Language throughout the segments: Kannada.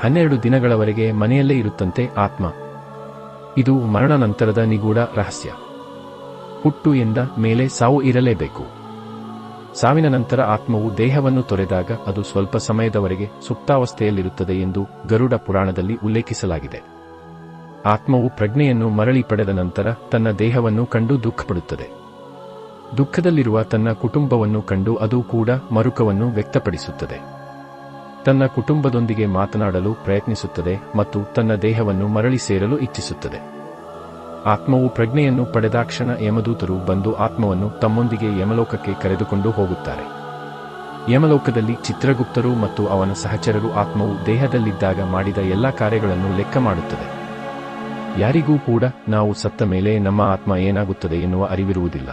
12 ದಿನಗಳವರೆಗೆ ಮನೆಯಲ್ಲೇ ಇರುತ್ತಂತೆ ಆತ್ಮ. ಇದು ಮರಣ ನಂತರದ ನಿಗೂಢ ರಹಸ್ಯ. ಹುಟ್ಟು ಎಂದ ಮೇಲೆ ಸಾವು ಇರಲೇಬೇಕು. ಸಾವಿನ ನಂತರ ಆತ್ಮವು ದೇಹವನ್ನು ತೊರೆದಾಗ ಅದು ಸ್ವಲ್ಪ ಸಮಯದವರೆಗೆ ಸುಪ್ತಾವಸ್ಥೆಯಲ್ಲಿರುತ್ತದೆ ಎಂದು ಗರುಡ ಪುರಾಣದಲ್ಲಿ ಉಲ್ಲೇಖಿಸಲಾಗಿದೆ. ಆತ್ಮವು ಪ್ರಜ್ಞೆಯನ್ನು ಮರಳಿ ಪಡೆದ ನಂತರ ತನ್ನ ದೇಹವನ್ನು ಕಂಡು ದುಃಖಪಡುತ್ತದೆ. ದುಃಖದಲ್ಲಿರುವ ತನ್ನ ಕುಟುಂಬವನ್ನು ಕಂಡು ಅದು ಕೂಡ ಮರುಕವನ್ನು ವ್ಯಕ್ತಪಡಿಸುತ್ತದೆ. ತನ್ನ ಕುಟುಂಬದೊಂದಿಗೆ ಮಾತನಾಡಲು ಪ್ರಯತ್ನಿಸುತ್ತದೆ ಮತ್ತು ತನ್ನ ದೇಹವನ್ನು ಮರಳಿ ಸೇರಲು ಇಚ್ಛಿಸುತ್ತದೆ. ಆತ್ಮವು ಪ್ರಜ್ಞೆಯನ್ನು ಪಡೆದಾಕ್ಷಣ ಯಮದೂತರು ಬಂದು ಆತ್ಮವನ್ನು ತಮ್ಮೊಂದಿಗೆ ಯಮಲೋಕಕ್ಕೆ ಕರೆದುಕೊಂಡು ಹೋಗುತ್ತಾರೆ. ಯಮಲೋಕದಲ್ಲಿ ಚಿತ್ರಗುಪ್ತರು ಮತ್ತು ಅವನ ಸಹಚರರು ಆತ್ಮವು ದೇಹದಲ್ಲಿದ್ದಾಗ ಮಾಡಿದ ಎಲ್ಲಾ ಕಾರ್ಯಗಳನ್ನು ಲೆಕ್ಕ ಮಾಡುತ್ತದೆ. ಯಾರಿಗೂ ಕೂಡ ನಾವು ಸತ್ತ ಮೇಲೆ ನಮ್ಮ ಆತ್ಮ ಏನಾಗುತ್ತದೆ ಎನ್ನುವ ಅರಿವಿರುವುದಿಲ್ಲ.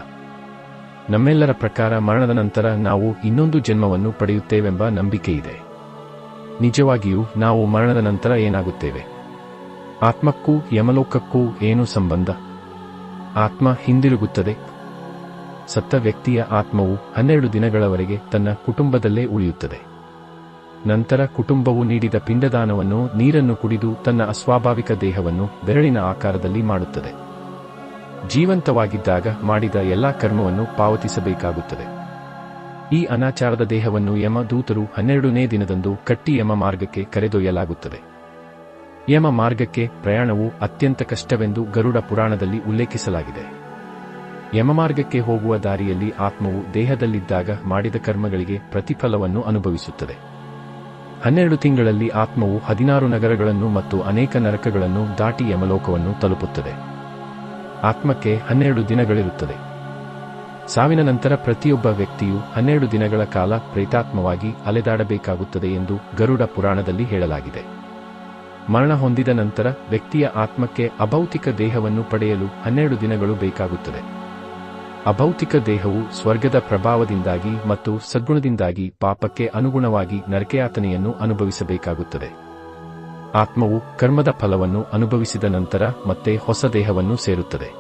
ನಮ್ಮೆಲ್ಲರ ಪ್ರಕಾರ ಮರಣದ ನಂತರ ನಾವು ಇನ್ನೊಂದು ಜನ್ಮವನ್ನು ಪಡೆಯುತ್ತೇವೆಂಬ ನಂಬಿಕೆಯಿದೆ. ನಿಜವಾಗಿಯೂ ನಾವು ಮರಣದ ನಂತರ ಏನಾಗುತ್ತೇವೆ? ಆತ್ಮಕ್ಕೂ ಯಮಲೋಕಕ್ಕೂ ಏನು ಸಂಬಂಧ? ಆತ್ಮ ಹಿಂದಿರುಗುತ್ತದೆ. ಸತ್ತ ವ್ಯಕ್ತಿಯ ಆತ್ಮವು 12 ದಿನಗಳವರೆಗೆ ತನ್ನ ಕುಟುಂಬದಲ್ಲೇ ಉಳಿಯುತ್ತದೆ. ನಂತರ ಕುಟುಂಬವು ನೀಡಿದ ಪಿಂಡದಾನವನ್ನು ನೀರನ್ನು ಕುಡಿದು ತನ್ನ ಅಸ್ವಾಭಾವಿಕ ದೇಹವನ್ನು ಬೆರಳಿನ ಆಕಾರದಲ್ಲಿ ಮಾಡುತ್ತದೆ. ಜೀವಂತವಾಗಿದ್ದಾಗ ಮಾಡಿದ ಎಲ್ಲಾ ಕರ್ಮವನ್ನು ಪಾವತಿಸಬೇಕಾಗುತ್ತದೆ. ಈ ಅನಾಚಾರದ ದೇಹವನ್ನು ಯಮ ದೂತರು 12ನೇ ದಿನದಂದು ಕಟ್ಟಿ ಯಮ ಮಾರ್ಗಕ್ಕೆ ಕರೆದೊಯ್ಯಲಾಗುತ್ತದೆ. ಯಮ ಮಾರ್ಗಕ್ಕೆ ಪ್ರಯಾಣವು ಅತ್ಯಂತ ಕಷ್ಟವೆಂದು ಗರುಡ ಪುರಾಣದಲ್ಲಿ ಉಲ್ಲೇಖಿಸಲಾಗಿದೆ. ಯಮಮಾರ್ಗಕ್ಕೆ ಹೋಗುವ ದಾರಿಯಲ್ಲಿ ಆತ್ಮವು ದೇಹದಲ್ಲಿದ್ದಾಗ ಮಾಡಿದ ಕರ್ಮಗಳಿಗೆ ಪ್ರತಿಫಲವನ್ನು ಅನುಭವಿಸುತ್ತದೆ. 12 ತಿಂಗಳಲ್ಲಿ ಆತ್ಮವು 16 ನಗರಗಳನ್ನು ಮತ್ತು ಅನೇಕ ನರಕಗಳನ್ನು ದಾಟಿ ಯಮಲೋಕವನ್ನು ತಲುಪುತ್ತದೆ. ಆತ್ಮಕ್ಕೆ 12 ದಿನಗಳಿರುತ್ತದೆ. ಸಾವಿನ ನಂತರ ಪ್ರತಿಯೊಬ್ಬ ವ್ಯಕ್ತಿಯು 12 ದಿನಗಳ ಕಾಲ ಪ್ರೇತಾತ್ಮವಾಗಿ ಅಲೆದಾಡಬೇಕಾಗುತ್ತದೆ ಎಂದು ಗರುಡ ಪುರಾಣದಲ್ಲಿ ಹೇಳಲಾಗಿದೆ. ಮರಣ ಹೊಂದಿದ ನಂತರ ವ್ಯಕ್ತಿಯ ಆತ್ಮಕ್ಕೆ ಅಭೌತಿಕ ದೇಹವನ್ನು ಪಡೆಯಲು 12 ದಿನಗಳು ಬೇಕಾಗುತ್ತದೆ. ಅಭೌತಿಕ ದೇಹವು ಸ್ವರ್ಗದ ಪ್ರಭಾವದಿಂದಾಗಿ ಮತ್ತು ಸದ್ಗುಣದಿಂದಾಗಿ ಪಾಪಕ್ಕೆ ಅನುಗುಣವಾಗಿ ನರಕಯಾತನೆಯನ್ನು ಅನುಭವಿಸಬೇಕಾಗುತ್ತದೆ. ಆತ್ಮವು ಕರ್ಮದ ಫಲವನ್ನು ಅನುಭವಿಸಿದ ನಂತರ ಮತ್ತೆ ಹೊಸ ದೇಹವನ್ನು ಸೇರುತ್ತದೆ.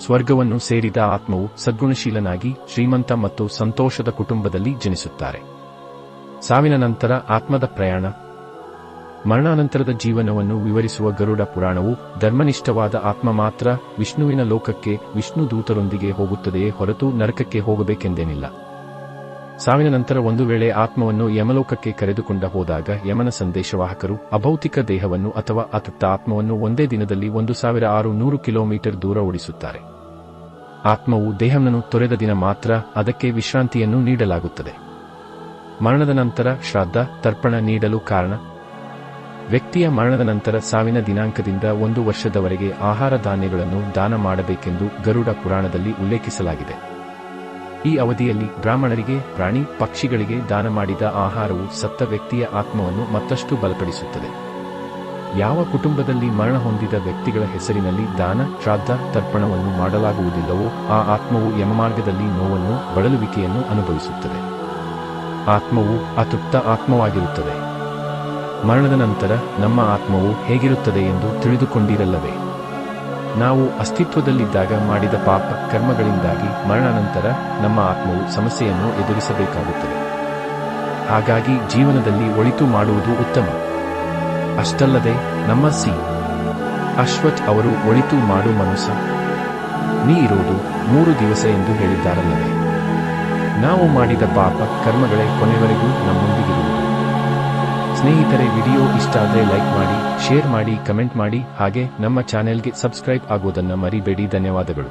ಸ್ವರ್ಗವನ್ನು ಸೇರಿದ ಆತ್ಮವು ಸದ್ಗುಣಶೀಲನಾಗಿ ಶ್ರೀಮಂತ ಮತ್ತು ಸಂತೋಷದ ಕುಟುಂಬದಲ್ಲಿ ಜನಿಸುತ್ತಾರೆ. ಸಾವಿನ ನಂತರ ಆತ್ಮದ ಪ್ರಯಾಣ. ಮರಣಾನಂತರದ ಜೀವನವನ್ನು ವಿವರಿಸುವ ಗರುಡ ಪುರಾಣವು ಧರ್ಮನಿಷ್ಠವಾದ ಆತ್ಮ ಮಾತ್ರ ವಿಷ್ಣುವಿನ ಲೋಕಕ್ಕೆ ವಿಷ್ಣು ದೂತರೊಂದಿಗೆ ಹೋಗುತ್ತದೆಯೇ ಹೊರತು ನರಕಕ್ಕೆ ಹೋಗಬೇಕೆಂದೇನಿಲ್ಲ. ಸಾವಿನ ನಂತರ ಒಂದು ವೇಳೆ ಆತ್ಮವನ್ನು ಯಮಲೋಕಕ್ಕೆ ಕರೆದುಕೊಂಡ ಹೋದಾಗ ಯಮನ ಸಂದೇಶವಾಹಕರು ಅಭೌತಿಕ ದೇಹವನ್ನು ಅಥವಾ ಅತೃಪ್ತ ಆತ್ಮವನ್ನು ಒಂದೇ ದಿನದಲ್ಲಿ 1600 ಕಿಲೋಮೀಟರ್ ದೂರ ಓಡಿಸುತ್ತಾರೆ. ಆತ್ಮವು ದೇಹವನ್ನು ತೊರೆದ ದಿನ ಮಾತ್ರ ಅದಕ್ಕೆ ವಿಶ್ರಾಂತಿಯನ್ನು ನೀಡಲಾಗುತ್ತದೆ. ಮರಣದ ನಂತರ ಶ್ರಾದ್ದ ತರ್ಪಣ ನೀಡಲು ಕಾರಣ. ವ್ಯಕ್ತಿಯ ಮರಣದ ನಂತರ ಸಾವಿನ ದಿನಾಂಕದಿಂದ 1 ವರ್ಷದವರೆಗೆ ಆಹಾರ ಧಾನ್ಯಗಳನ್ನು ದಾನ ಮಾಡಬೇಕೆಂದು ಗರುಡ ಪುರಾಣದಲ್ಲಿ ಉಲ್ಲೇಖಿಸಲಾಗಿದೆ. ಈ ಅವಧಿಯಲ್ಲಿ ಬ್ರಾಹ್ಮಣರಿಗೆ, ಪ್ರಾಣಿ ಪಕ್ಷಿಗಳಿಗೆ ದಾನ ಮಾಡಿದ ಆಹಾರವು ಸತ್ತ ವ್ಯಕ್ತಿಯ ಆತ್ಮವನ್ನು ಮತ್ತಷ್ಟು ಬಲಪಡಿಸುತ್ತದೆ. ಯಾವ ಕುಟುಂಬದಲ್ಲಿ ಮರಣ ಹೊಂದಿದ ವ್ಯಕ್ತಿಗಳ ಹೆಸರಿನಲ್ಲಿ ದಾನ, ಶ್ರಾದ್ದ, ತರ್ಪಣವನ್ನು ಮಾಡಲಾಗುವುದಿಲ್ಲವೋ ಆ ಆತ್ಮವು ಯಮಮಾರ್ಗದಲ್ಲಿ ನೋವನ್ನು, ಬಳಲುವಿಕೆಯನ್ನು ಅನುಭವಿಸುತ್ತದೆ. ಆತ್ಮವು ಅತೃಪ್ತ ಆತ್ಮವಾಗಿರುತ್ತದೆ. ಮರಣದ ನಂತರ ನಮ್ಮ ಆತ್ಮವು ಹೇಗಿರುತ್ತದೆ ಎಂದು ತಿಳಿದುಕೊಂಡಿರಲ್ಲವೇ? ನಾವು ಅಸ್ತಿತ್ವದಲ್ಲಿದ್ದಾಗ ಮಾಡಿದ ಪಾಪ ಕರ್ಮಗಳಿಂದಾಗಿ ಮರಣಾನಂತರ ನಮ್ಮ ಆತ್ಮವು ಸಮಸ್ಯೆಯನ್ನು ಎದುರಿಸಬೇಕಾಗುತ್ತದೆ. ಹಾಗಾಗಿ ಜೀವನದಲ್ಲಿ ಒಳಿತು ಮಾಡುವುದು ಉತ್ತಮ. ಅಷ್ಟಲ್ಲದೆ ನಮ್ಮ ಸಿ. ಅಶ್ವಥ್ ಅವರು ಒಳಿತು ಮಾಡು ಮನುಷ್ಯ ನೀ ಇರೋದು 3 ದಿವಸ ಎಂದು ಹೇಳಿದ್ದಾರಲ್ಲವೇ? ನಾವು ಮಾಡಿದ ಪಾಪ ಕರ್ಮಗಳೇ ಕೊನೆವರೆಗೂ ನಮ್ಮೊಂದಿಗಿರುವುದು. ಸ್ನೇಹಿತರೆ, ವಿಡಿಯೋ ಇಷ್ಟ ಆದರೆ ಲೈಕ್ ಮಾಡಿ, ಶೇರ್ ಮಾಡಿ, ಕಮೆಂಟ್ ಮಾಡಿ, ಹಾಗೆ ನಮ್ಮ ಚಾನೆಲ್ಗೆ ಸಬ್ಸ್ಕ್ರೈಬ್ ಆಗೋದನ್ನ ಮರಿಬೇಡಿ. ಧನ್ಯವಾದಗಳು.